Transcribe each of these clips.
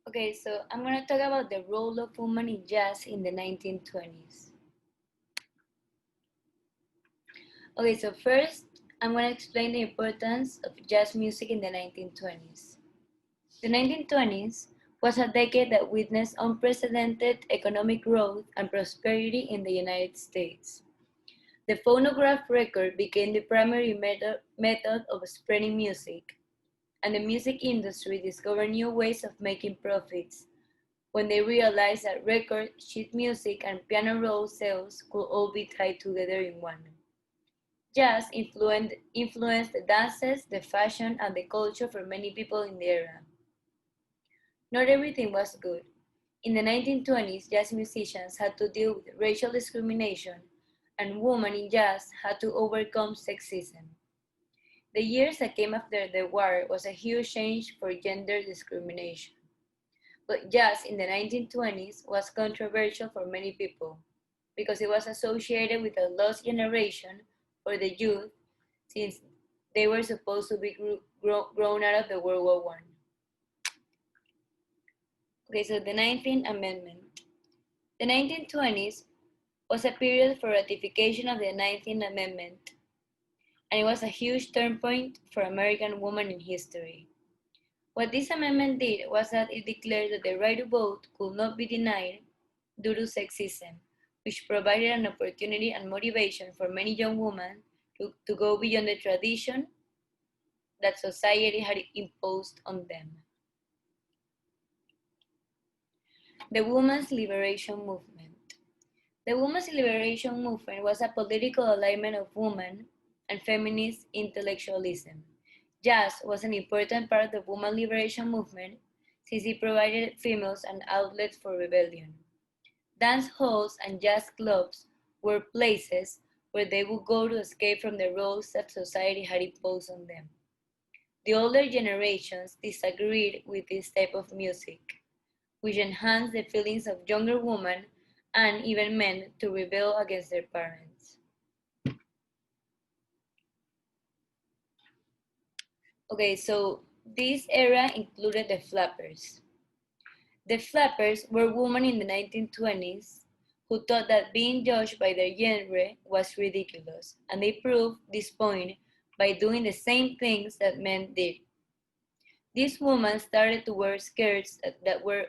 Okay, so I'm gonna talk about the role of women in jazz in the 1920s. Okay, so first, I'm gonna explain the importance of jazz music in the 1920s. The 1920s was a decade that witnessed unprecedented economic growth and prosperity in the United States. The phonograph record became the primary method of spreading music, and the music industry discovered new ways of making profits when they realized that record, sheet music, and piano roll sales could all be tied together in one. Jazz influenced the dances, the fashion, and the culture for many people in the era. Not everything was good. In the 1920s, jazz musicians had to deal with racial discrimination, and women in jazz had to overcome sexism. The years that came after the war was a huge change for gender discrimination. But jazz in the 1920s was controversial for many people because it was associated with a lost generation for the youth since they were supposed to be grown out of the World War I. Okay, so the 19th Amendment. The 1920s was a period for ratification of the 19th Amendment, and it was a huge turning point for American women in history. What this amendment did was that it declared that the right to vote could not be denied due to sexism, which provided an opportunity and motivation for many young women to go beyond the tradition that society had imposed on them. The Women's Liberation Movement. The Women's Liberation Movement was a political alignment of women and feminist intellectualism. Jazz was an important part of the women's liberation movement since it provided females an outlet for rebellion. Dance halls and jazz clubs were places where they would go to escape from the roles that society had imposed on them. The older generations disagreed with this type of music, which enhanced the feelings of younger women and even men to rebel against their parents. Okay, so this era included the flappers. The flappers were women in the 1920s who thought that being judged by their genre was ridiculous, and they proved this point by doing the same things that men did. These women started to wear skirts that were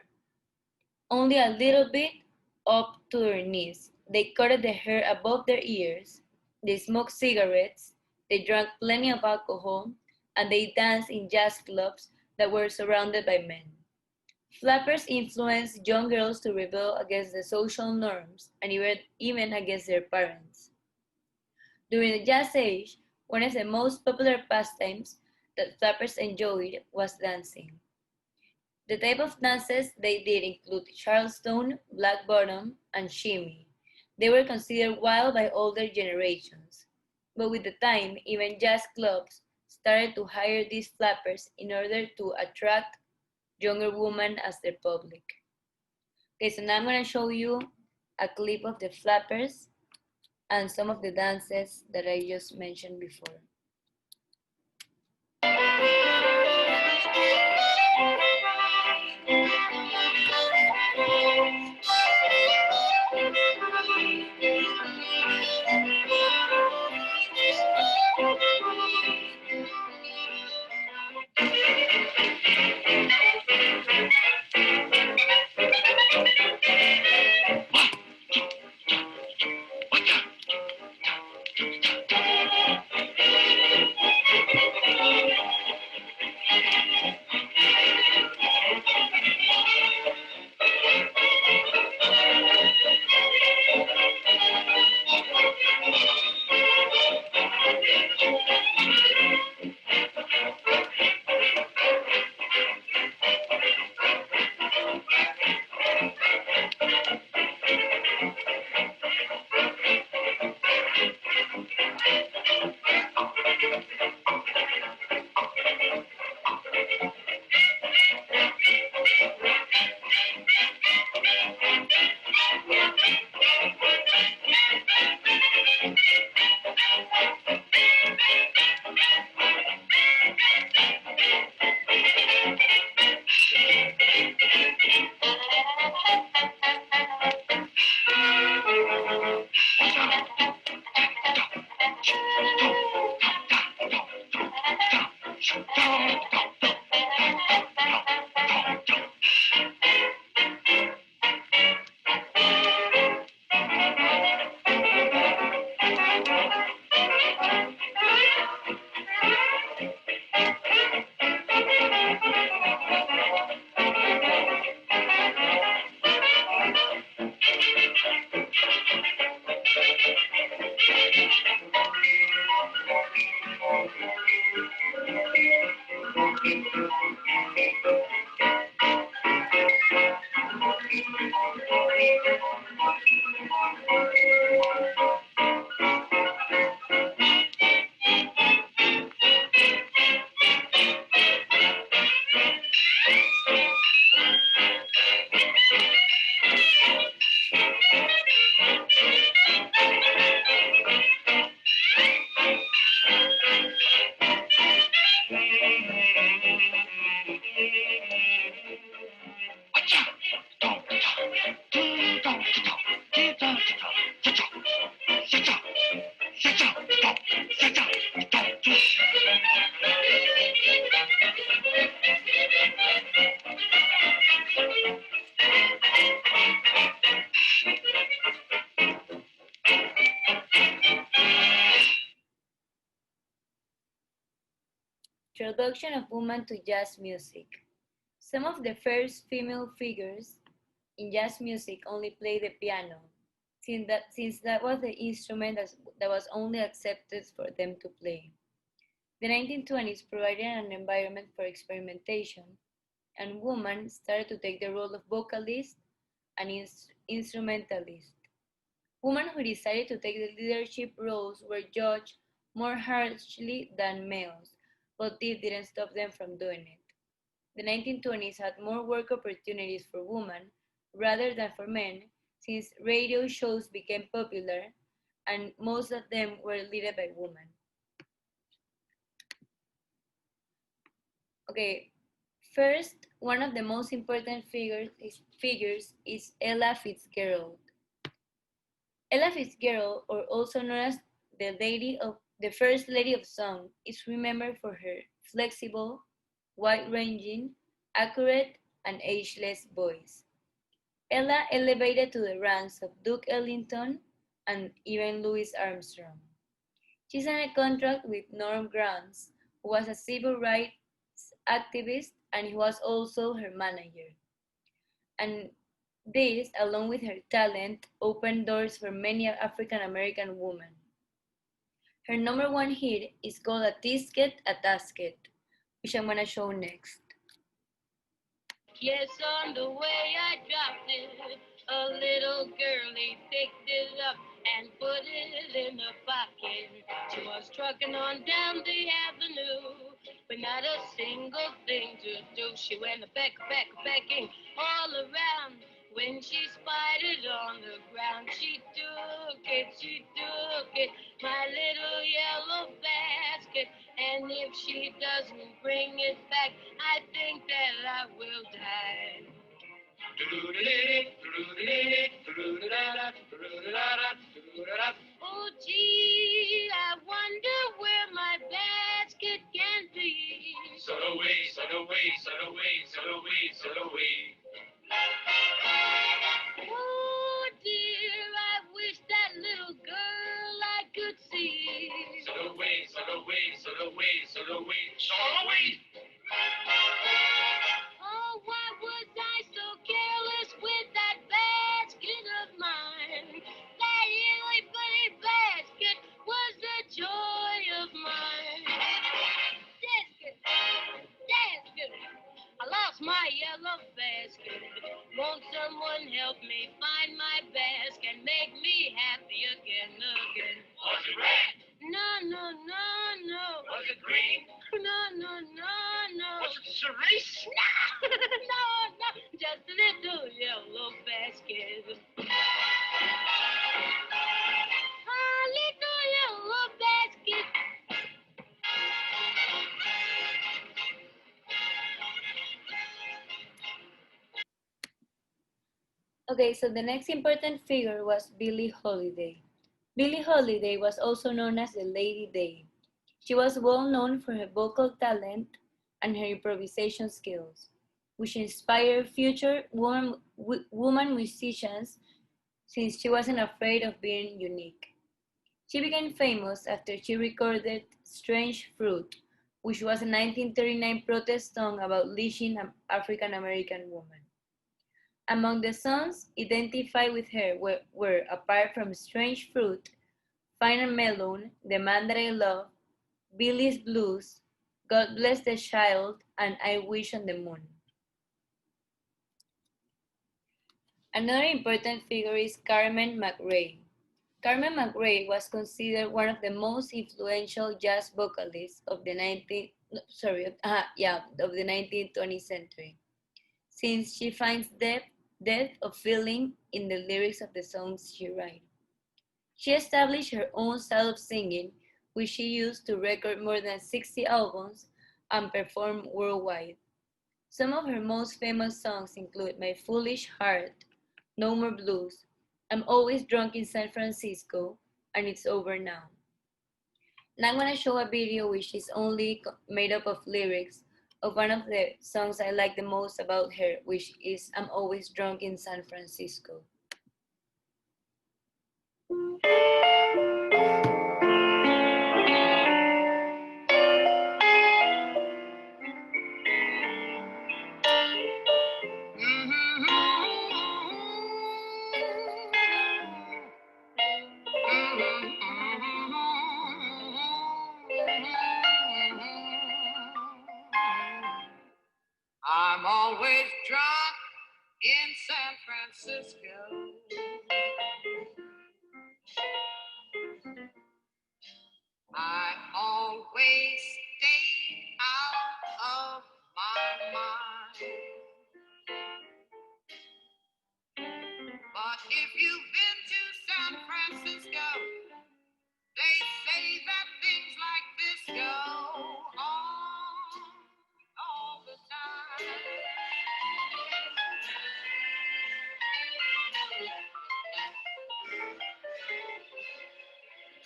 only a little bit up to their knees. They cutted their hair above their ears, they smoked cigarettes, they drank plenty of alcohol, and they danced in jazz clubs that were surrounded by men. Flappers influenced young girls to rebel against the social norms and even against their parents. During the Jazz Age, one of the most popular pastimes that flappers enjoyed was dancing. The type of dances they did include Charleston, Black Bottom, and Shimmy. They were considered wild by older generations, but with the time, even jazz clubs started to hire these flappers in order to attract younger women as their public. Okay, so now I'm going to show you a clip of the flappers and some of the dances that I just mentioned before. introduction of women to jazz music. Some of the first female figures in jazz music only played the piano, since that was the instrument that was only accepted for them to play. The 1920s provided an environment for experimentation, and women started to take the role of vocalist and instrumentalist. Women who decided to take the leadership roles were judged more harshly than males, but this didn't stop them from doing it. The 1920s had more work opportunities for women rather than for men, since radio shows became popular and most of them were led by women. Okay, first, one of the most important figures is Ella Fitzgerald. Ella Fitzgerald, or also known as the First Lady of Song, is remembered for her flexible, wide-ranging, accurate, and ageless voice. Ella elevated to the ranks of Duke Ellington and even Louis Armstrong. She signed a contract with Norm Granz, who was a civil rights activist and he was also her manager. And this, along with her talent, opened doors for many African American women. Her number one hit is called A Tisket, a Tasket, which I'm gonna show next. Yes, on the way I dropped it, a little girlie picked it up and put it in her pocket. She was trucking on down the avenue with not a single thing to do. She went becking all around. When she spied it on the ground, she took it, my little yellow basket. And if she doesn't bring it back, I think that I will die. Oh gee, I wonder where my basket can be. Sail away, sail away, sail away, sail away, sail away. Oh dear, I wish that little girl I could see. Sail away, sail away, sail away, sail away, sail away. Oh, why was I so careless with that basket of mine? That itty bitty basket was the joy of mine. Basket, I lost my yellow basket. Won't someone help me find my basket and make me happy again? Was it red? No, no, no, no. Was it green? No, no, no, no. Was it cerise? No, no, just a little yellow basket. A little yellow basket. Okay, so the next important figure was Billie Holiday. Billie Holiday was also known as the Lady Day. She was well known for her vocal talent and her improvisation skills, which inspired future woman musicians since she wasn't afraid of being unique. She became famous after she recorded Strange Fruit, which was a 1939 protest song about lynching African American women. Among the songs identified with her were apart from Strange Fruit, Fine and Melon, The Man That I Love, Billy's Blues, God Bless the Child, and I Wish on the Moon. Another important figure is Carmen McRae. Carmen McRae was considered one of the most influential jazz vocalists of the 19th-20th century, since she finds depth of feeling in the lyrics of the songs she writes. She established her own style of singing, which she used to record more than 60 albums and perform worldwide. Some of her most famous songs include My Foolish Heart, No More Blues, I'm Always Drunk in San Francisco, and It's Over Now. Now I'm going to show a video which is only made up of lyrics of one of the songs I like the most about her, which is I'm Always Drunk in San Francisco. Francisco. I always stay out of my mind. But if you've been to San Francisco, they say that things like this go on all the time.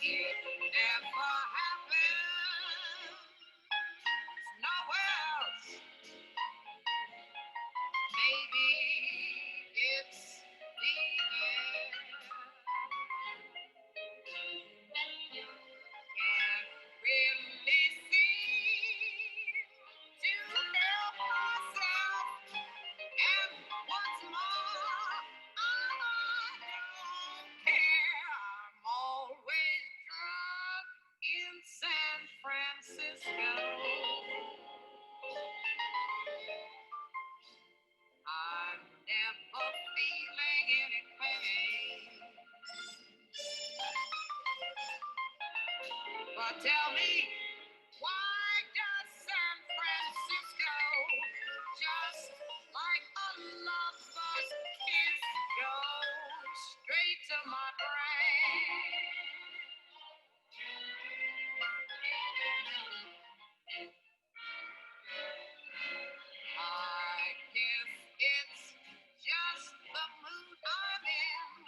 It never happens nowhere else. Maybe it's the air. Can't really seem to help myself. And what's more, I don't care. I'm always drunk in San Francisco. I'm never feeling any pain. But tell me, why does San Francisco, just like a lover's kiss, go straight to my brain? I guess it's just the mood I'm in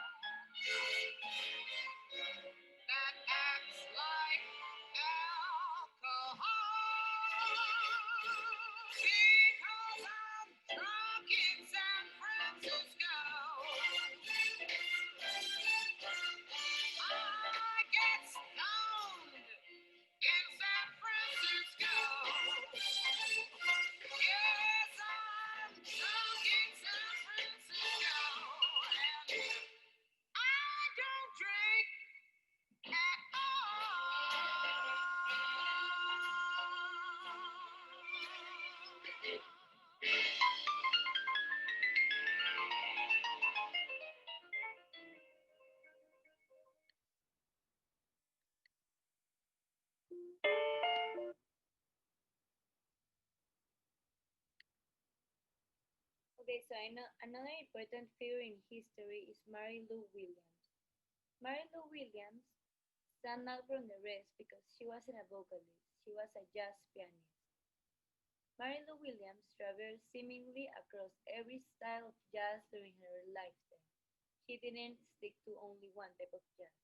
that acts like alcohol. Because I'm drunk in San Francisco. I get stoned in San Francisco. Yes, I'm drunk in San Francisco. And I don't drink at Okay, so I know another important figure in history is Mary Lou Williams. Mary Lou Williams stand out from the rest because she wasn't a vocalist, she was a jazz pianist. Mary Lou Williams traveled seemingly across every style of jazz during her lifetime. She didn't stick to only one type of jazz.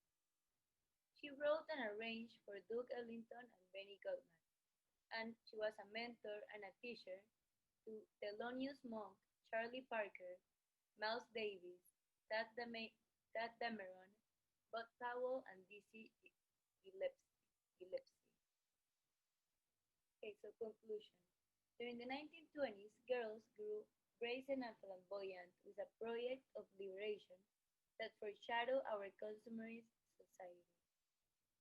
She wrote and arranged for Duke Ellington and Benny Goodman, and she was a mentor and a teacher to Thelonious Monk, Charlie Parker, Miles Davis, Tad Dameron, Bud Powell, and Dizzy Gillespie. Okay, so conclusion. During the 1920s, girls grew brazen and flamboyant with a project of liberation that foreshadowed our consumerist society.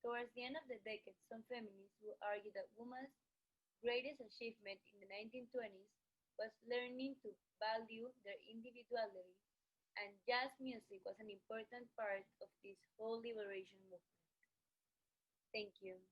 Towards the end of the decade, some feminists will argue that women's greatest achievement in the 1920s was learning to value their individuality, and jazz music was an important part of this whole liberation movement. Thank you.